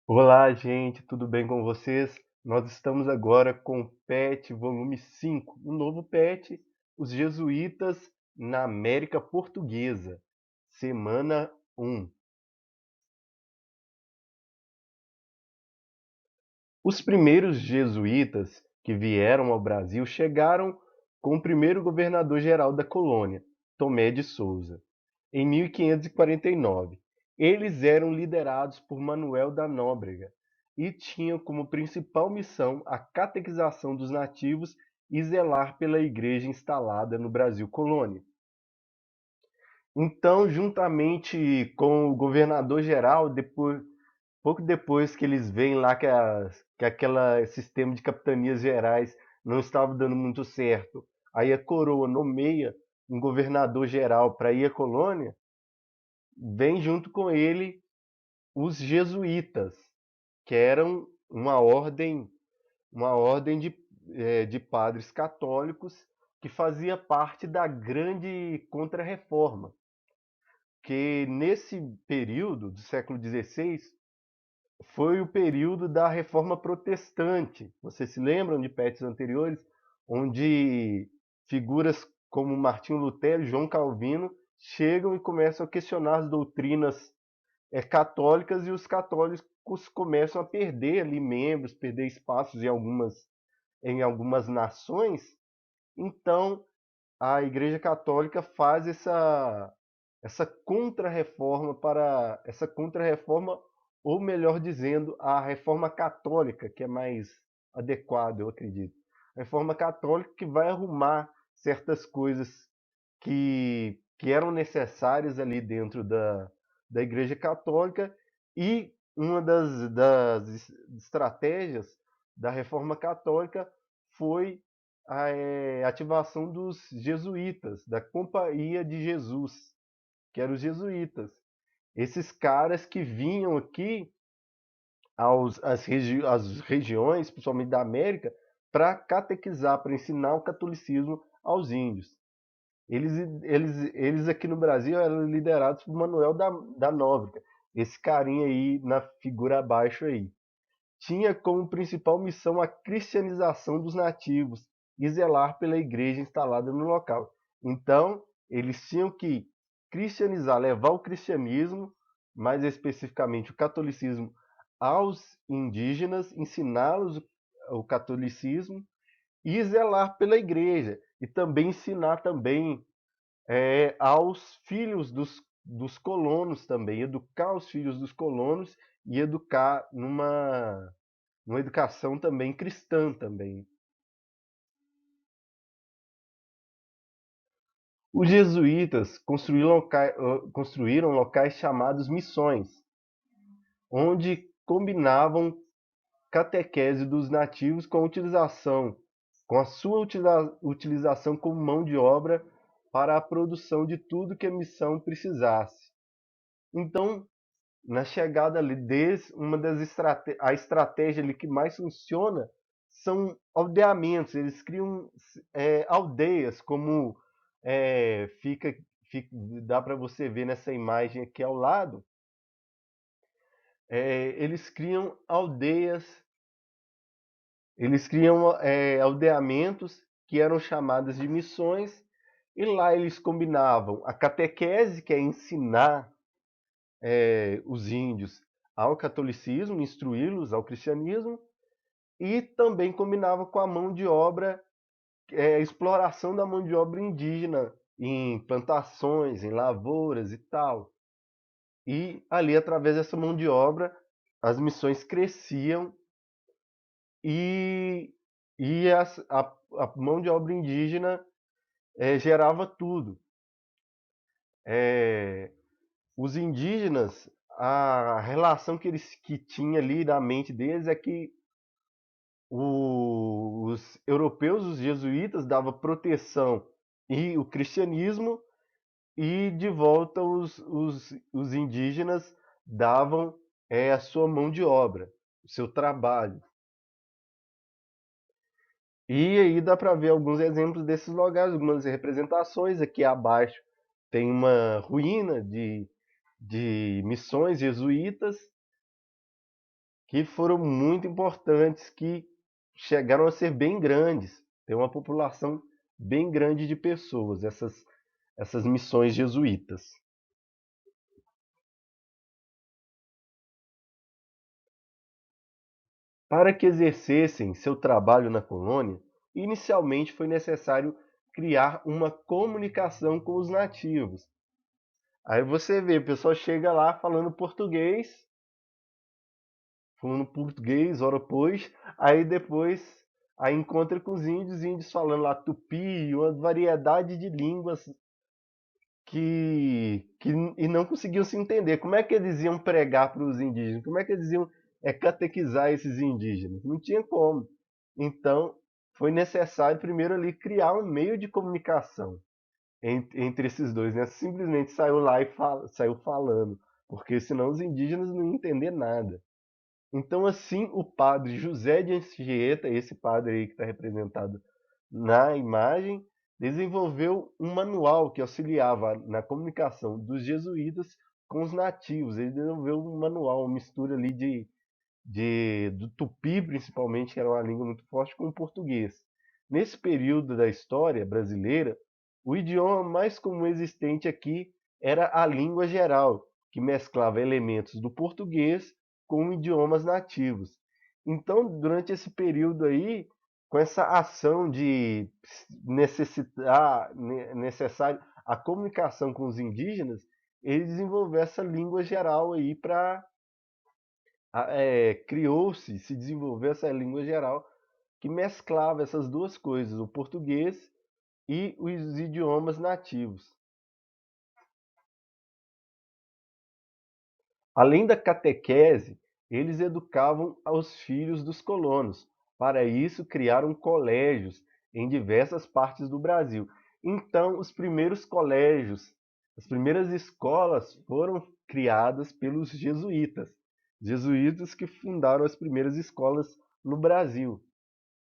Olá, gente, tudo bem com vocês? Nós estamos agora com PET volume 5, um novo PET, os jesuítas na América Portuguesa, semana 1. Os primeiros jesuítas que vieram ao Brasil chegaram com o primeiro governador-geral da colônia, Tomé de Souza, em 1549. Eles eram liderados por Manuel da Nóbrega e tinham como principal missão a catequização dos nativos e zelar pela igreja instalada no Brasil colônia. Então, juntamente com o governador-geral, pouco depois que eles veem lá que aquele sistema de capitanias gerais não estava dando muito certo, aí a coroa nomeia um governador geral para ir à colônia, vem junto com ele os jesuítas, que eram uma ordem de padres católicos que fazia parte da grande Contra-Reforma, que nesse período do século XVI foi o período da Reforma Protestante. Vocês se lembram de PETs anteriores, onde figuras como Martinho Lutero e João Calvino chegam e começam a questionar as doutrinas católicas, e os católicos começam a perder ali membros, perder espaços em algumas nações. Então, a Igreja Católica faz essa contra-reforma, ou melhor dizendo, a reforma católica, que é mais adequado, eu acredito. A reforma católica que vai arrumar certas coisas que eram necessárias ali dentro da Igreja Católica, e uma das estratégias da reforma católica foi a ativação dos jesuítas, da Companhia de Jesus, que eram os jesuítas. Esses caras que vinham aqui às regiões, principalmente da América, para catequizar, para ensinar o catolicismo aos índios. Eles, eles aqui no Brasil eram liderados por Manuel da Nóbrega, esse carinha aí na figura abaixo aí. Tinha como principal missão a cristianização dos nativos e zelar pela igreja instalada no local. Então, eles tinham que cristianizar, levar o cristianismo, mais especificamente o catolicismo, aos indígenas, ensiná-los o catolicismo e zelar pela igreja, e também ensinar também aos filhos dos colonos também, educar os filhos dos colonos e educar numa educação também cristã também. Os jesuítas construíram locais chamados missões, onde combinavam catequese dos nativos com a sua utilização como mão de obra para a produção de tudo que a missão precisasse. Então, na chegada ali, a estratégia ali que mais funciona são aldeamentos. Eles criam aldeias, como é, fica, dá para você ver nessa imagem aqui ao lado. Eles criam aldeias, eles criam aldeamentos que eram chamadas de missões, e lá eles combinavam a catequese, que é ensinar os índios ao catolicismo, instruí-los ao cristianismo, e também combinava com a mão de obra, a exploração da mão de obra indígena em plantações, em lavouras e tal. E ali, através dessa mão de obra, as missões cresciam, e, a mão de obra indígena gerava tudo. É, os indígenas, a relação que tinha ali na mente deles é que os europeus, os jesuítas, davam proteção e o cristianismo, e de volta os indígenas davam a sua mão de obra, o seu trabalho. E aí dá para ver alguns exemplos desses lugares, algumas representações. Aqui abaixo tem uma ruína de missões jesuítas, que foram muito importantes, que chegaram a ser bem grandes. Tem uma população bem grande de pessoas, essas missões jesuítas. Para que exercessem seu trabalho na colônia, inicialmente foi necessário criar uma comunicação com os nativos. Aí você vê, o pessoal chega lá falando português, ora pois, aí depois aí encontra com os índios falando lá tupi, uma variedade de línguas que e não conseguiam se entender. Como é que eles iam pregar para os indígenas? Como é que eles iam catequizar esses indígenas? Não tinha como. Então, foi necessário primeiro ali criar um meio de comunicação entre esses dois, né? Simplesmente saiu lá e saiu falando, porque senão os indígenas não iam entender nada. Então, assim, o padre José de Anchieta, esse padre aí que está representado na imagem, desenvolveu um manual que auxiliava na comunicação dos jesuítas com os nativos. Ele desenvolveu um manual, uma mistura ali do tupi, principalmente, que era uma língua muito forte, com o português. Nesse período da história brasileira, o idioma mais comum existente aqui era a língua geral, que mesclava elementos do português com idiomas nativos. Então, durante esse período aí, com essa ação de necessário a comunicação com os indígenas, ele desenvolveu essa língua geral aí para criou-se, se desenvolveu essa língua geral que mesclava essas duas coisas, o português e os idiomas nativos. Além da catequese, eles educavam aos filhos dos colonos. Para isso, criaram colégios em diversas partes do Brasil. Então, os primeiros colégios, as primeiras escolas foram criadas pelos jesuítas. Jesuítas que fundaram as primeiras escolas no Brasil.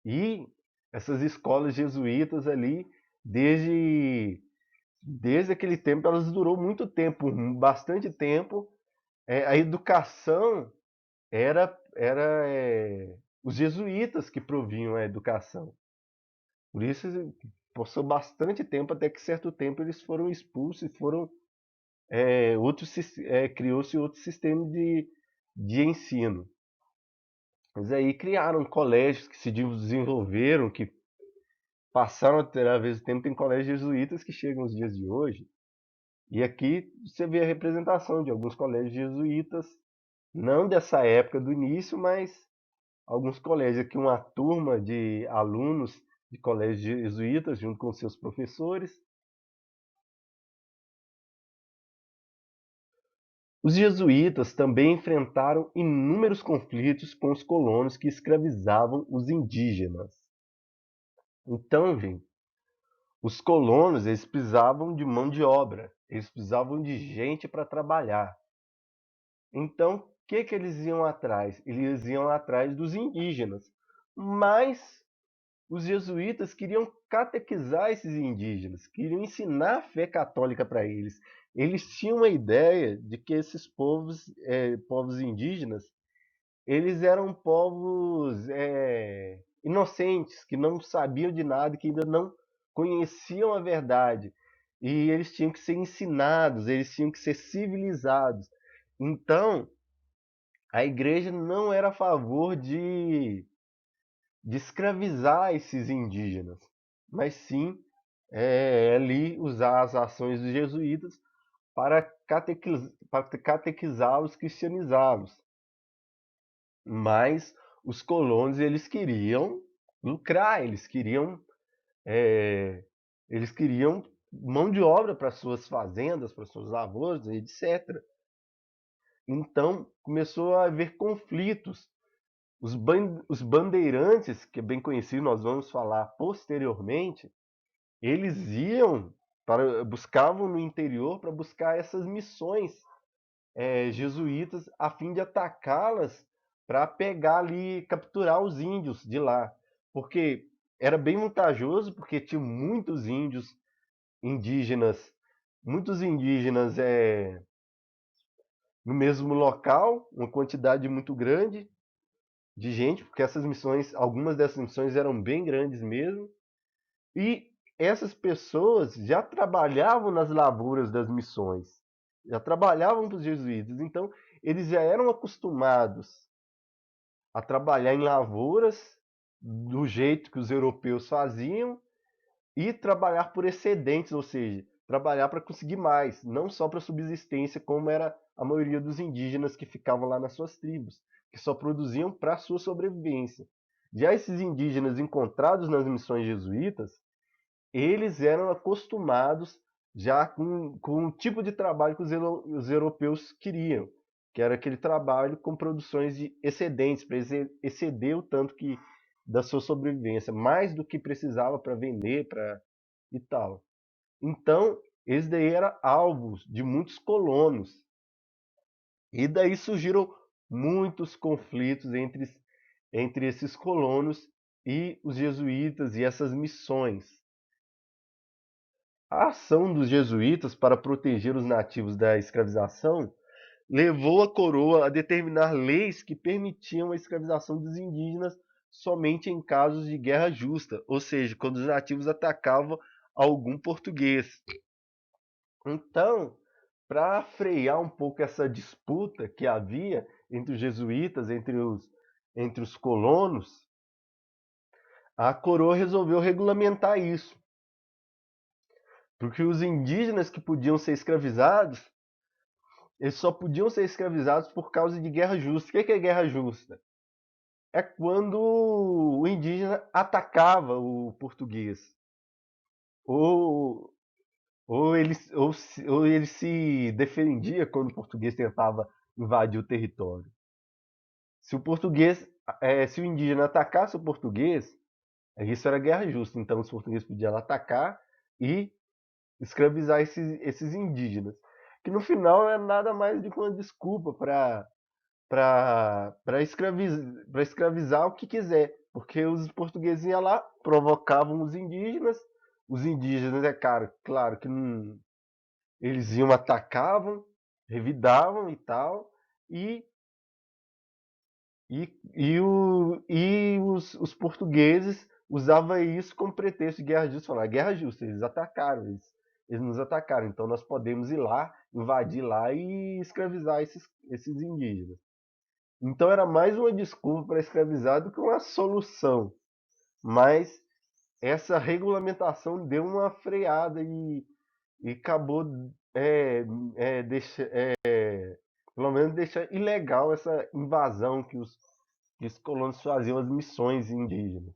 E essas escolas jesuítas ali, desde aquele tempo, elas durou muito tempo, bastante tempo. A educação era os jesuítas que provinham a educação. Por isso, passou bastante tempo, até que certo tempo eles foram expulsos e criou-se outro sistema de ensino. Mas aí criaram colégios que se desenvolveram, que passaram através do tempo. Tem colégios jesuítas que chegam nos dias de hoje. E aqui você vê a representação de alguns colégios jesuítas, não dessa época do início, mas alguns colégios. Aqui uma turma de alunos de colégios jesuítas, junto com seus professores. Os jesuítas também enfrentaram inúmeros conflitos com os colonos que escravizavam os indígenas. Então, gente, os colonos, eles precisavam de mão de obra, eles precisavam de gente para trabalhar. Então, o que eles iam atrás? Eles iam atrás dos indígenas. Mas os jesuítas queriam catequizar esses indígenas, queriam ensinar a fé católica para eles. Eles tinham a ideia de que esses povos indígenas, eles eram povos inocentes, que não sabiam de nada, que ainda não conheciam a verdade. E eles tinham que ser ensinados, eles tinham que ser civilizados. Então, a igreja não era a favor de escravizar esses indígenas, mas sim ali usar as ações dos jesuítas para catequizá-los, cristianizá-los. Mas os colonos, eles queriam lucrar, é, eles queriam mão de obra para suas fazendas, para suas lavouras, etc. Então começou a haver conflitos. Os bandeirantes, que é bem conhecido, nós vamos falar posteriormente, eles buscavam no interior para buscar essas missões jesuítas, a fim de atacá-las, para pegar ali, capturar os índios de lá. Porque era bem vantajoso, porque tinha indígenas, muitos indígenas no mesmo local, uma quantidade muito grande. de gente, porque essas missões, algumas dessas missões eram bem grandes mesmo, e essas pessoas já trabalhavam nas lavouras das missões, já trabalhavam para os jesuítas, então eles já eram acostumados a trabalhar em lavouras do jeito que os europeus faziam e trabalhar por excedentes, ou seja, trabalhar para conseguir mais, não só para subsistência, como era a maioria dos indígenas que ficavam lá nas suas tribos, que só produziam para a sua sobrevivência. Já esses indígenas encontrados nas missões jesuítas, eles eram acostumados já com o tipo de trabalho que os europeus queriam, que era aquele trabalho com produções de excedentes, para exceder o tanto que da sua sobrevivência, mais do que precisava para vender, para e tal. Então, eles daí eram alvos de muitos colonos. E daí surgiram muitos conflitos entre esses colonos e os jesuítas e essas missões. A ação dos jesuítas para proteger os nativos da escravização levou a coroa a determinar leis que permitiam a escravização dos indígenas somente em casos de guerra justa, ou seja, quando os nativos atacavam algum português. Então, para frear um pouco essa disputa que havia entre os jesuítas, entre os colonos, a coroa resolveu regulamentar isso, porque os indígenas que podiam ser escravizados, eles só podiam ser escravizados por causa de guerra justa. O que é guerra justa? É quando o indígena atacava o português, ou, ou ele se defendia quando o português tentava invadir o território. Se o português, se o indígena atacasse o português, isso era guerra justa. Então os portugueses podiam atacar e escravizar esses indígenas, que no final é nada mais do que uma desculpa para escravizar o que quiser, porque os portugueses iam lá, provocavam os indígenas, é claro que não, eles iam, atacavam, revidavam e tal, e os portugueses usavam isso como pretexto de guerra justa. Falaram, guerra justa, eles atacaram, eles nos atacaram, então nós podemos ir lá, invadir lá e escravizar esses indígenas. Então era mais uma desculpa para escravizar do que uma solução. Mas essa regulamentação deu uma freada e acabou, pelo menos, deixar ilegal essa invasão que os colonos faziam às missões indígenas.